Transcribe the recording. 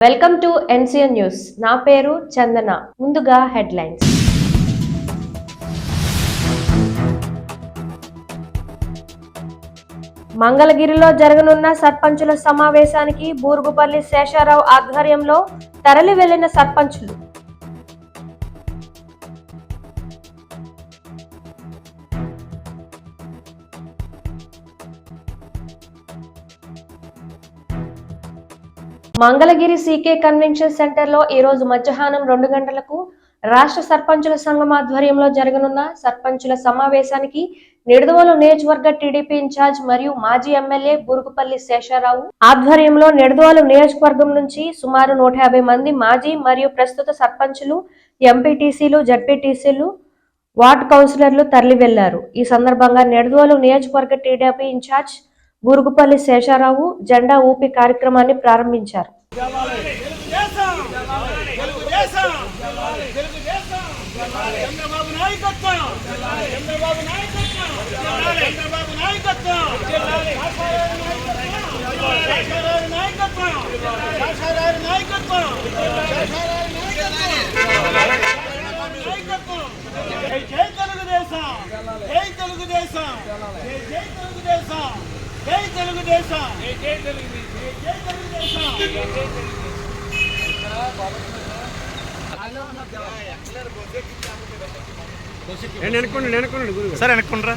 Welcome to NCN news. నా పేరు చందన. ముందుగా హెడ్లైన్స్. మంగళగిరిలో జరగనున్న సర్పంచుల సమావేశానికి బూరుగుపల్లి శేషారావు ఆధ్వర్యంలో తరలి వెళ్లిన సర్పంచులు. మంగళగిరి సీకే కన్వెన్షన్ సెంటర్ లో ఈ రోజు మధ్యాహ్నం 2 గంటలకు రాష్ట్ర సర్పంచుల సంఘం ఆధ్వర్యంలో జరగనున్న సర్పంచుల సమావేశానికి నిడదవోలు నియోజకవర్గ టీడీపీ ఇన్ఛార్జ్ మరియు మాజీ ఎమ్మెల్యే బూరుగుపల్లి శేషారావు ఆధ్వర్యంలో నిడదవోలు నియోజకవర్గం నుంచి సుమారు 150 మంది మాజీ మరియు ప్రస్తుత సర్పంచులు, ఎంపీటీసీలు, జడ్పీటీసీలు, వార్డు కౌన్సిలర్లు తరలి వెళ్లారు. ఈ సందర్భంగా నిడదవోలు నియోజకవర్గ టీడీపీ ఇన్ఛార్జ్ బూరుగుపల్లి శేషారావు జెండా ఊపి కార్యక్రమాన్ని ప్రారంభించారు. సార్ వెనక్కుండ్రా.